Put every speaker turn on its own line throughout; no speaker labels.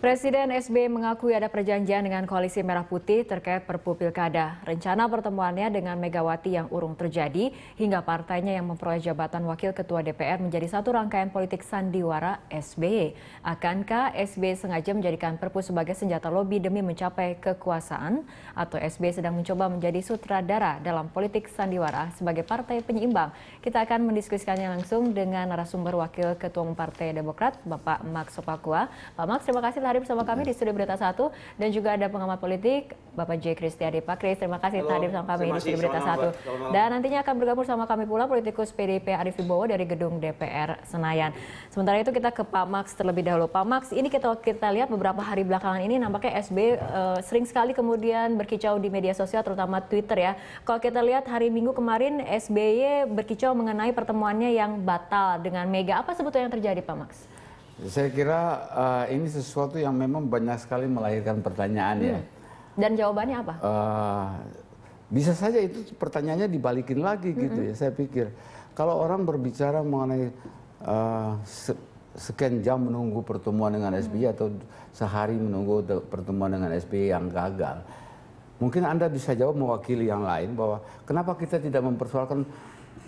Presiden SBY mengakui ada perjanjian dengan Koalisi Merah Putih terkait Perpu Pilkada. Rencana pertemuannya dengan Megawati yang urung terjadi hingga partainya yang memperoleh jabatan Wakil Ketua DPR menjadi satu rangkaian politik sandiwara SBY. Akankah SBY sengaja menjadikan Perpu sebagai senjata lobi demi mencapai kekuasaan? Atau SBY sedang mencoba menjadi sutradara dalam politik sandiwara sebagai partai penyeimbang? Kita akan mendiskusikannya langsung dengan narasumber Wakil Ketua Umum Partai Demokrat, Bapak Max Sopakua. Pak Max, terima kasih hadir bersama kami di Studio Berita 1 dan juga ada pengamat politik Bapak J. Kristiadi. Pak Kris, terima kasih hadir bersama kami di Studio Berita 1. Dan nantinya akan bergabung sama kami pula politikus PDIP Arief Wibowo dari Gedung DPR Senayan. Sementara itu kita ke Pak Max terlebih dahulu. Pak Max, ini kita lihat beberapa hari belakangan ini nampaknya SBY sering sekali kemudian berkicau di media sosial terutama Twitter ya. Kalau kita lihat hari Minggu kemarin SBY berkicau mengenai pertemuannya yang batal dengan Mega. Apa sebetulnya yang terjadi, Pak Max?
Saya kira ini sesuatu yang memang banyak sekali melahirkan pertanyaan ya.
Dan jawabannya apa?
Bisa saja itu pertanyaannya dibalikin lagi gitu ya. Saya pikir kalau orang berbicara mengenai sekian jam menunggu pertemuan dengan SBY atau sehari menunggu pertemuan dengan SBY yang gagal, mungkin Anda bisa jawab mewakili yang lain bahwa kenapa kita tidak mempersoalkan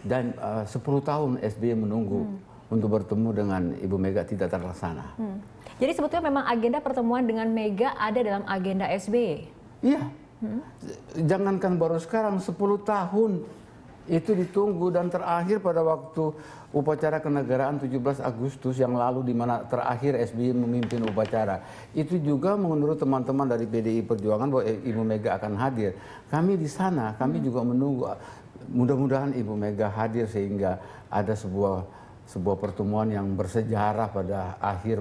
dan 10 tahun SBY menunggu untuk bertemu dengan Ibu Mega tidak terlaksana.
Jadi sebetulnya memang agenda pertemuan dengan Mega ada dalam agenda SBY?
Iya. Jangankan baru sekarang, 10 tahun itu ditunggu dan terakhir pada waktu upacara kenegaraan 17 Agustus yang lalu di mana terakhir SBY memimpin upacara. Itu juga menurut teman-teman dari PDI Perjuangan bahwa Ibu Mega akan hadir. Kami di sana, kami juga menunggu. Mudah-mudahan Ibu Mega hadir sehingga ada sebuah pertemuan yang bersejarah pada akhir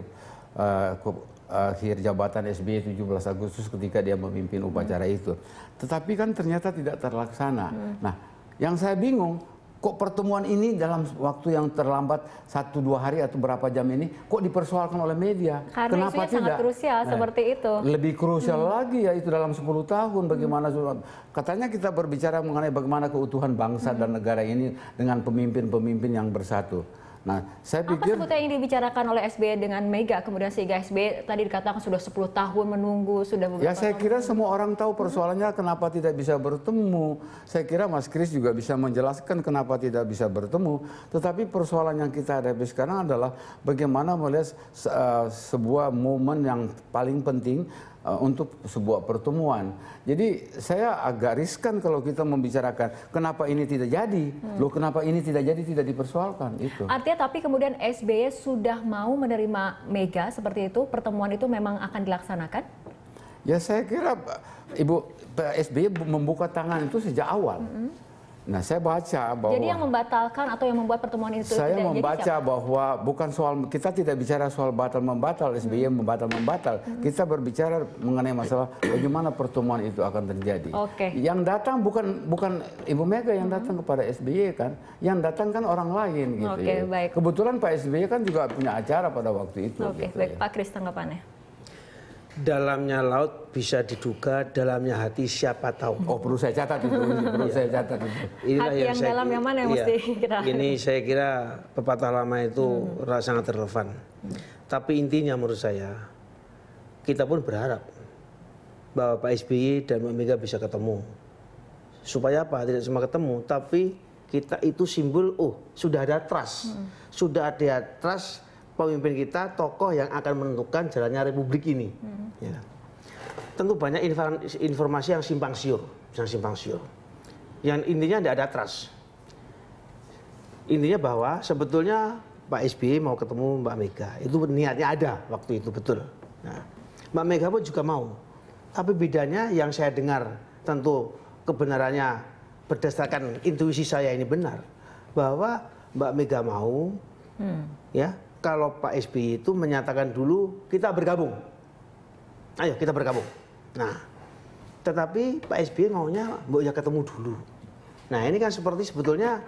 jabatan SBY 17 Agustus ketika dia memimpin upacara itu. Tetapi kan ternyata tidak terlaksana. Nah, yang saya bingung, kok pertemuan ini dalam waktu yang terlambat 1-2 hari atau berapa jam ini kok dipersoalkan oleh media?
Karena
kenapa
isunya sangat krusial seperti itu.
Lebih krusial lagi ya itu dalam 10 tahun bagaimana katanya kita berbicara mengenai bagaimana keutuhan bangsa dan negara ini dengan pemimpin-pemimpin yang bersatu. Nah, saya pikir
apa sebetulnya yang dibicarakan oleh SBY dengan Mega kemudian sehingga SBY tadi dikatakan sudah 10 tahun menunggu, sudah beberapa
ya saya kira semua orang tahu persoalannya kenapa tidak bisa bertemu. Saya kira Mas Kris juga bisa menjelaskan kenapa tidak bisa bertemu. Tetapi persoalan yang kita hadapi sekarang adalah bagaimana melihat sebuah momen yang paling penting untuk sebuah pertemuan. Jadi saya agak riskan kalau kita membicarakan kenapa ini tidak jadi, loh kenapa ini tidak jadi tidak dipersoalkan itu.
Artinya tapi kemudian SBY sudah mau menerima Mega seperti itu, pertemuan itu memang akan dilaksanakan?
Ya saya kira Ibu SBY membuka tangan itu sejak awal. Nah, saya baca bahwa
jadi yang membatalkan atau yang membuat pertemuan itu
saya
tidak
membaca
jadi
bahwa bukan soal kita tidak bicara soal batal-membatal SBY membatal-membatal. Kita berbicara mengenai masalah bagaimana pertemuan itu akan terjadi. Yang datang bukan Ibu Mega yang datang kepada SBY kan, yang datang kan orang lain gitu ya.
Baik.
Kebetulan Pak SBY kan juga punya acara pada waktu itu.
Gitu, baik ya. Pak Kris, tanggapannya.
Dalamnya laut bisa diduga, dalamnya hati siapa tahu.
Oh, perlu saya catat itu, perlu saya catat itu.
Inilah
hati yang dalam yang mana yang mesti kita.
Ini saya kira pepatah lama itu sangat relevan. Tapi intinya menurut saya, kita pun berharap bahwa Pak SBY dan Mbak Mega bisa ketemu. Supaya apa? Tidak cuma ketemu, tapi kita itu simbol, sudah ada trust. Sudah ada trust pemimpin kita, tokoh yang akan menentukan jalannya republik ini. Ya. Tentu banyak informasi yang simpang siur. Yang intinya tidak ada trust. Intinya bahwa sebetulnya Pak SBY mau ketemu Mbak Mega. Itu niatnya ada waktu itu, betul. Nah, Mbak Mega pun juga mau. Tapi bedanya yang saya dengar, tentu kebenarannya berdasarkan intuisi saya ini benar. Bahwa Mbak Mega mau, ya, kalau Pak SBY itu menyatakan dulu kita bergabung. Ayo kita bergabung. Nah, tetapi Pak SBY maunya ya ketemu dulu. Nah, ini kan seperti sebetulnya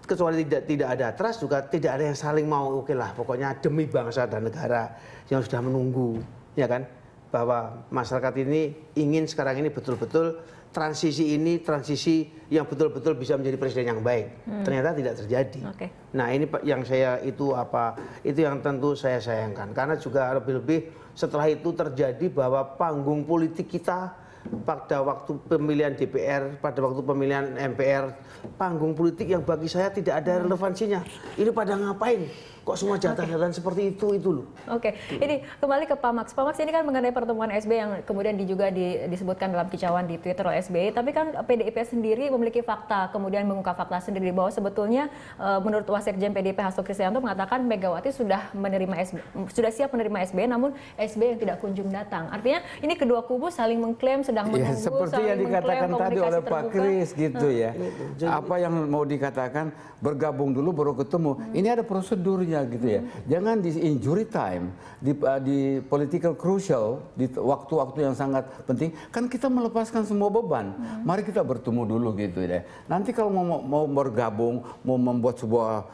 kecuali tidak ada trust juga tidak ada yang saling mau. Oke lah, pokoknya demi bangsa dan negara yang sudah menunggu, ya kan? Bahwa masyarakat ini ingin sekarang ini betul-betul transisi yang betul-betul bisa menjadi presiden yang baik. Ternyata tidak terjadi. Nah, ini yang saya itu yang tentu saya sayangkan karena juga lebih-lebih Setelah itu terjadi bahwa panggung politik kita pada waktu pemilihan DPR, pada waktu pemilihan MPR, panggung politik yang bagi saya tidak ada relevansinya. Ini pada ngapain? Kok semua jabatan seperti itu loh.
Oke, ini kembali ke Pak Max. Pak Max, ini kan mengenai pertemuan SBY yang kemudian juga disebutkan dalam kicauan di Twitter oleh SBY. Tapi kan PDIP sendiri memiliki fakta, kemudian mengungkap fakta sendiri bahwa sebetulnya menurut Wasekjen PDIP Hasto Kristianto mengatakan Megawati sudah siap menerima SBY, namun SBY yang tidak kunjung datang. Artinya ini kedua kubu saling mengklaim sedang menunggu,
seperti yang dikatakan tadi oleh Pak Kris gitu ya. Apa yang mau dikatakan bergabung dulu baru ketemu. Ini ada prosedurnya gitu ya. Jangan di injury time, di political crucial, di waktu-waktu yang sangat penting, kan kita melepaskan semua beban. Mari kita bertemu dulu gitu ya. Nanti kalau mau bergabung, mau membuat sebuah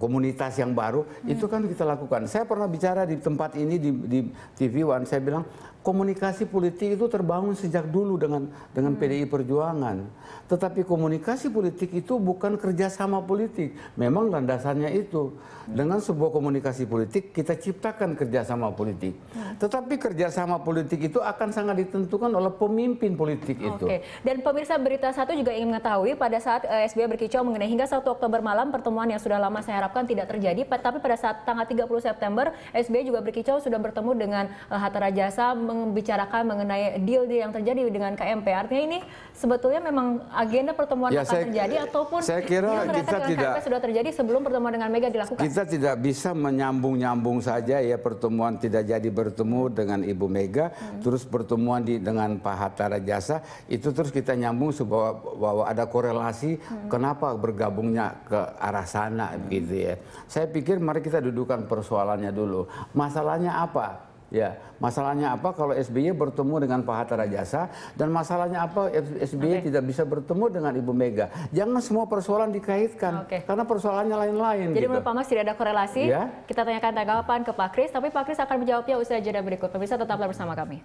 komunitas yang baru, itu kan kita lakukan. Saya pernah bicara di tempat ini di TV One, saya bilang komunikasi politik itu terbangun sejak dulu dengan PDI Perjuangan. Tetapi komunikasi politik itu bukan kerjasama politik. Memang landasannya itu. Dengan sebuah komunikasi politik kita ciptakan kerjasama politik. Tetapi kerjasama politik itu akan sangat ditentukan oleh pemimpin politik itu.
Oke. Dan pemirsa Berita Satu juga ingin mengetahui pada saat SBY berkicau mengenai hingga 1 Oktober malam pertemuan yang sudah lama saya harapkan tidak terjadi. Tapi pada saat tanggal 30 September SBY juga berkicau sudah bertemu dengan Hatta Rajasa membicarakan mengenai deal yang terjadi dengan KMP. Artinya ini sebetulnya memang agenda pertemuan akan terjadi ataupun
saya kira kita tidak
KMP sudah terjadi sebelum pertemuan dengan Mega dilakukan.
Kita tidak bisa menyambung-nyambung saja ya pertemuan tidak jadi bertemu dengan Ibu Mega, terus pertemuan dengan Pak Hatta Rajasa itu terus kita nyambung bahwa ada korelasi kenapa bergabungnya ke arah sana gitu ya. Saya pikir mari kita dudukan persoalannya dulu. Masalahnya apa? Ya, masalahnya apa kalau SBY bertemu dengan Pak Hatta Rajasa dan masalahnya apa SBY tidak bisa bertemu dengan Ibu Mega. Jangan semua persoalan dikaitkan karena persoalannya lain-lain.
Jadi
gitu.
menurut Pak Max tidak ada korelasi.
Ya?
Kita tanyakan tanggapan ke Pak Kris, tapi Pak Kris akan menjawabnya usai jeda berikut. Pemirsa tetaplah bersama kami.